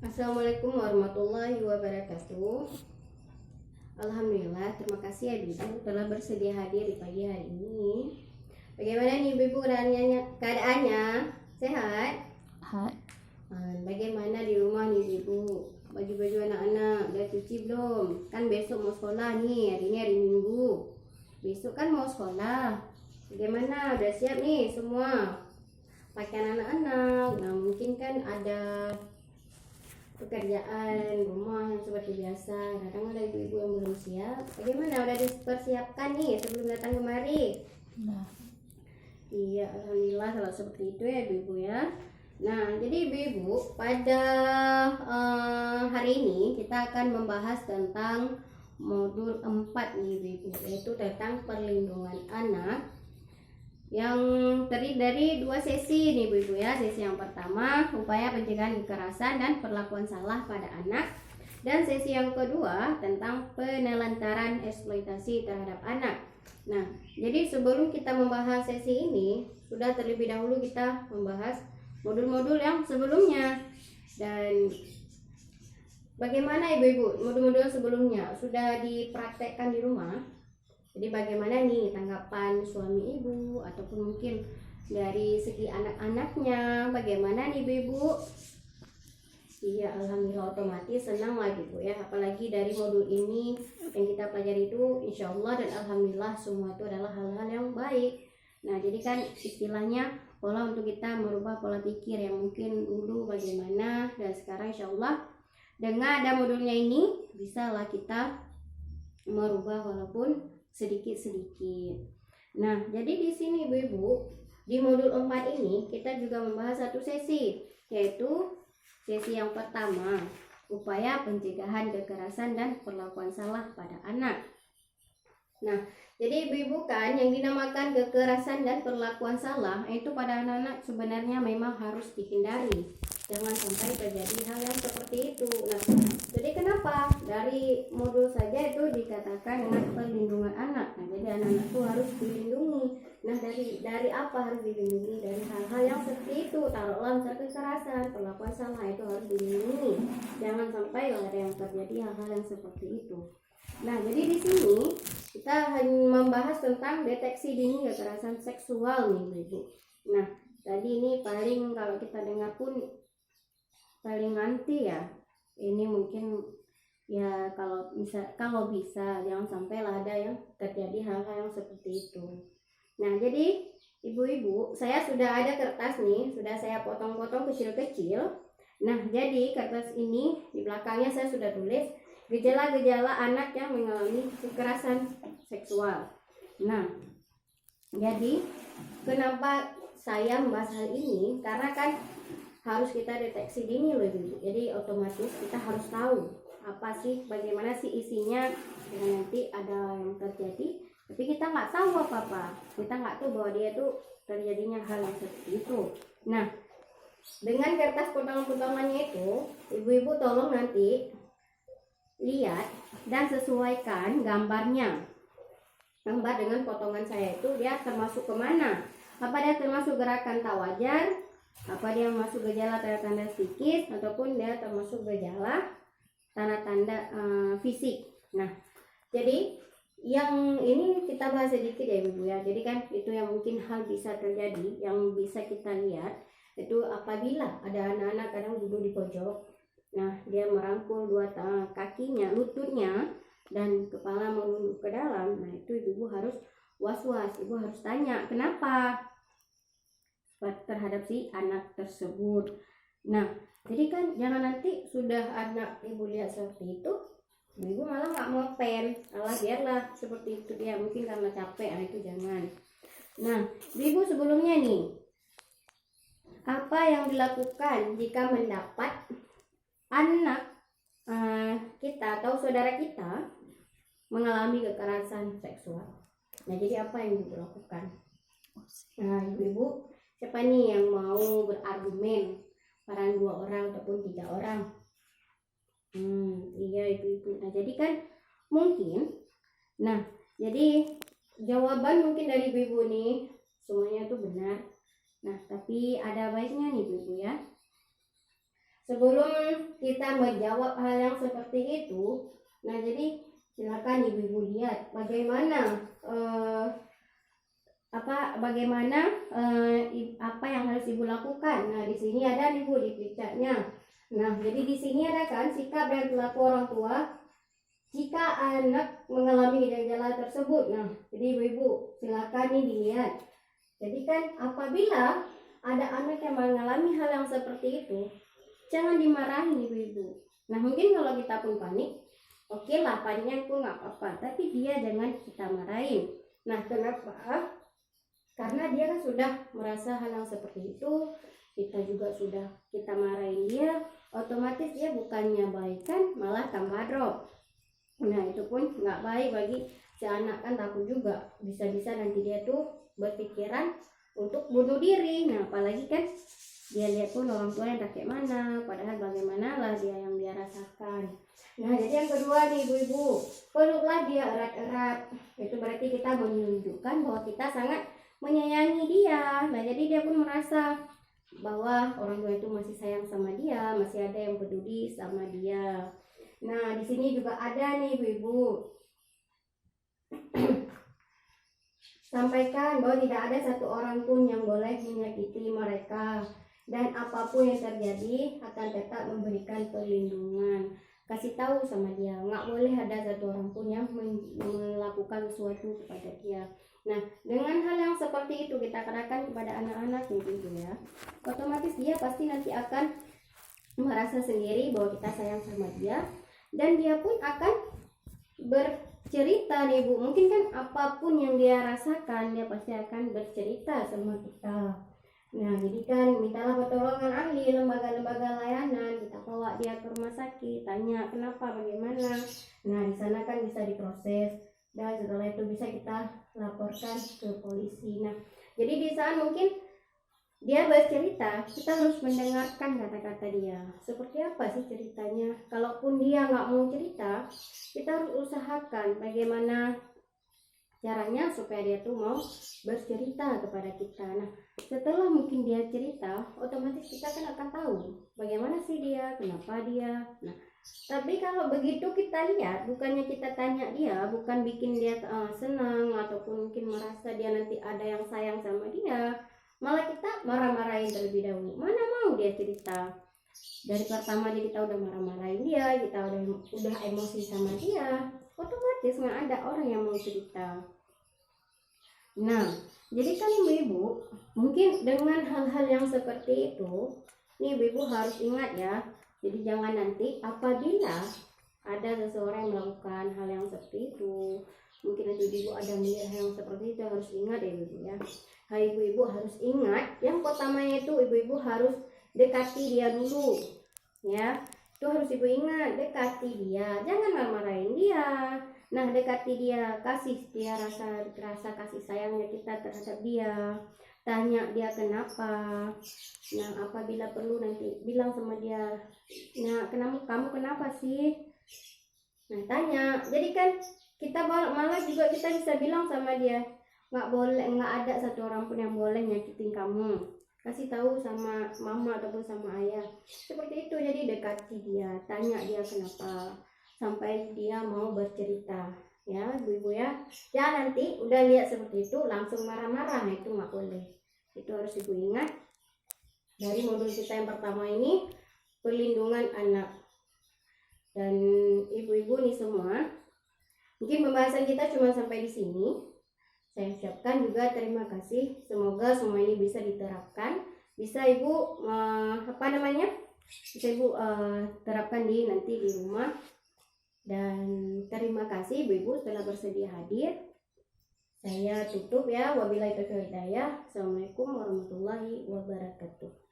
Assalamualaikum warahmatullahi wabarakatuh. Alhamdulillah, terima kasih ya Ibu telah bersedia hadir di pagi hari ini. Bagaimana nih Ibu keadaannya? Sehat? Hai. Bagaimana di rumah nih Ibu? Baju-baju anak-anak udah cuci belum? Kan besok mau sekolah nih, hari ini hari Minggu. Besok kan mau sekolah. Bagaimana? Udah siap nih semua? Pakaian anak-anak. Nah, mungkin kan ada pekerjaan rumah yang seperti biasa. Kadang ada ibu-ibu yang belum siap. Bagaimana, udah dipersiapkan nih sebelum datang kemari? Nah, Iya, alhamdulillah kalau seperti itu ya ibu-ibu ya. Nah, jadi ibu-ibu pada hari ini kita akan membahas tentang modul 4 nih ibu-ibu, yaitu tentang perlindungan anak, yang terdiri dari 2 sesi nih ibu-ibu ya. Sesi yang pertama, upaya pencegahan kekerasan dan perlakuan salah pada anak, dan sesi yang kedua tentang penelantaran eksploitasi terhadap anak. Nah, jadi sebelum kita membahas sesi ini, sudah terlebih dahulu kita membahas modul-modul yang sebelumnya. Dan bagaimana ibu-ibu, modul-modul sebelumnya sudah dipraktekkan di rumah? Jadi bagaimana nih tanggapan suami ibu, ataupun mungkin dari segi anak-anaknya, bagaimana nih ibu-ibu? Iya, alhamdulillah, otomatis senang lagi Bu ya. Apalagi dari modul ini yang kita pelajari itu insya Allah dan alhamdulillah semua itu adalah hal-hal yang baik. Nah, jadi kan istilahnya pola untuk kita merubah pola pikir yang mungkin dulu bagaimana, dan sekarang insya Allah dengan ada modulnya ini bisalah kita merubah walaupun sedikit-sedikit. Nah, jadi di sini ibu-ibu, di modul 4 ini kita juga membahas satu sesi, yaitu sesi yang pertama, upaya pencegahan kekerasan dan perlakuan salah pada anak. Nah, jadi ibu-ibu kan yang dinamakan kekerasan dan perlakuan salah itu pada anak-anak sebenarnya memang harus dihindari. Jangan sampai terjadi hal yang seperti itu. Nah, jadi kenapa? Dari modul saja itu dikatakan dengan perlindungan anak. Nah, jadi anak-anak itu harus dilindungi. Nah, dari apa harus dilindungi? Dari hal-hal yang seperti itu. Taruhlah misalnya kekerasan, perlakuan salah, itu harus dilindungi. Jangan sampai ada yang terjadi hal-hal yang seperti itu. Nah, jadi di sini kita hanya membahas tentang deteksi dini kekerasan seksual nih Ibu. Nah, tadi ini paling kalau kita dengar pun paling nanti ya. Ini mungkin ya kalau bisa jangan sampai lah ada yang terjadi hal-hal yang seperti itu. Nah, jadi ibu-ibu, saya sudah ada kertas nih, sudah saya potong-potong kecil-kecil. Nah, jadi kertas ini di belakangnya saya sudah tulis gejala-gejala anak yang mengalami kekerasan seksual. Nah, jadi kenapa saya membahas hal ini? Karena kan harus kita deteksi dini loh ibu. Jadi otomatis kita harus tahu apa sih, bagaimana sih isinya. Jangan nanti ada yang terjadi tapi kita nggak tahu apa-apa, kita nggak tahu bahwa dia tuh terjadinya hal yang seperti itu. Nah, dengan kertas potongan-potongannya itu, ibu-ibu tolong nanti lihat dan sesuaikan gambarnya. Gambar dengan potongan saya itu dia termasuk kemana? Apa dia termasuk gerakan tak wajar? Apa dia masuk gejala tanda-tanda psikis, ataupun dia termasuk gejala tanda-tanda fisik. Nah, jadi yang ini kita bahas sedikit ya Ibu ya. Jadi kan itu yang mungkin hal bisa terjadi, yang bisa kita lihat itu apabila ada anak-anak kadang duduk di pojok. Nah, dia merangkul dua kakinya, lututnya, dan kepala menunduk ke dalam. Nah, itu ibu harus was-was, ibu harus tanya kenapa terhadap si anak tersebut. Nah, jadi kan jangan nanti sudah anak ibu lihat seperti itu, ibu malah nggak mau pen, malah biarlah seperti itu dia, mungkin karena capek. Nah, itu jangan. Nah, ibu sebelumnya nih, apa yang dilakukan jika mendapat anak kita atau saudara kita mengalami kekerasan seksual? Nah, jadi apa yang ibu lakukan? Nah, ibu siapa nih yang mau berargumen? Orang 2 orang ataupun 3 orang? Iya ibu-ibu. Nah, jadi kan mungkin, nah jadi jawaban mungkin dari ibu-ibu nih semuanya tuh benar. Nah, tapi ada baiknya nih ibu-ibu ya. sebelum kita menjawab hal yang seperti itu, nah jadi silakan ibu-ibu lihat bagaimana apa yang harus ibu lakukan. Nah di sini ada nih Bu di picanya. Nah jadi di sini ada kan sikap dan perilaku orang tua jika anak mengalami gejala tersebut. Nah jadi ibu-ibu silakan nih dilihat. Jadi kan apabila ada anak yang mengalami hal yang seperti itu, jangan dimarahin ibu-ibu. Nah mungkin kalau kita pun panik, oke lah paniknya pun nggak apa-apa, tapi dia jangan kita marahin. Nah kenapa? Karena dia kan sudah merasa hal yang seperti itu, kita juga sudah kita marahin dia, otomatis dia bukannya baikan malah tambah drop. Nah itu pun nggak baik bagi si anak, kan takut juga bisa-bisa nanti dia tuh berpikiran untuk bunuh diri. Nah apalagi kan dia lihat pun orang tuanya kayak mana, padahal bagaimana lah dia yang dia rasakan. Nah jadi yang kedua nih ibu-ibu, peluklah dia erat-erat. Itu berarti kita menunjukkan bahwa kita sangat menyayangi dia. Nah jadi dia pun merasa bahwa orang tua itu masih sayang sama dia, masih ada yang peduli sama dia. Nah di sini juga ada nih ibu-ibu, sampaikan bahwa tidak ada satu orang pun yang boleh menyakiti mereka, dan apapun yang terjadi akan tetap memberikan perlindungan. Kasih tahu sama dia, nggak boleh ada satu orang pun yang melakukan sesuatu kepada dia. Nah dengan hal yang seperti itu kita katakan kepada anak-anak gitu ya, otomatis dia pasti nanti akan merasa sendiri bahwa kita sayang sama dia, dan dia pun akan bercerita nih Bu. Mungkin kan apapun yang dia rasakan dia pasti akan bercerita sama kita. Nah jadi kan mintalah pertolongan ahli, lembaga-lembaga layanan, kita bawa dia ke rumah sakit, tanya kenapa, bagaimana. Nah di sana kan bisa diproses, dan setelah itu bisa kita laporkan ke polisi. Nah jadi di saat mungkin dia bercerita, kita harus mendengarkan kata-kata dia. Seperti apa sih ceritanya? Kalaupun dia nggak mau cerita, kita harus usahakan bagaimana caranya supaya dia tuh mau bercerita kepada kita. Nah setelah mungkin dia cerita, otomatis kita kan akan tahu bagaimana sih dia, kenapa dia. Nah tapi kalau begitu kita lihat, bukannya kita tanya dia, bukan bikin dia senang ataupun mungkin merasa dia nanti ada yang sayang sama dia, malah kita marah-marahin terlebih dahulu. Mana mau dia cerita? Dari pertama kita udah marah-marahin dia, kita udah emosi sama dia, otomatis nggak ada orang yang mau cerita. Nah jadi kan ibu-ibu, mungkin dengan hal-hal yang seperti itu nih ibu-ibu harus ingat ya. Jadi jangan nanti apabila ada seseorang yang melakukan hal yang seperti itu, mungkin nanti ibu ada melihat hal yang seperti itu, harus ingat ya ibu ya. Ibu-ibu harus ingat, yang pertamanya itu ibu-ibu harus dekati dia dulu ya. Itu harus ibu ingat, dekati dia, jangan marah-marahin dia. Nah dekati dia, kasih dia rasa kasih sayangnya kita terhadap dia, tanya dia kenapa. Nah apabila perlu nanti bilang sama dia, nah kamu kenapa sih. Nah tanya, jadi kan kita malah juga kita bisa bilang sama dia, nggak ada satu orang pun yang boleh nyakitin kamu. Kasih tahu sama mama ataupun sama ayah seperti itu. Jadi dekati dia, tanya dia kenapa, sampai dia mau bercerita ya ibu-ibu ya. Jangan nanti udah lihat seperti itu langsung marah-marah, nah itu nggak boleh. Itu harus ibu ingat dari modul kita yang pertama ini, perlindungan anak. Dan ibu-ibu nih semua, mungkin pembahasan kita cuma sampai di sini. Saya ucapkan juga terima kasih. Semoga semua ini bisa diterapkan, bisa ibu bisa ibu terapkan nanti di rumah. Dan terima kasih ibu-ibu telah bersedia hadir. Saya tutup ya. Wabillahi taufiq wal hidayah. Assalamualaikum warahmatullahi wabarakatuh.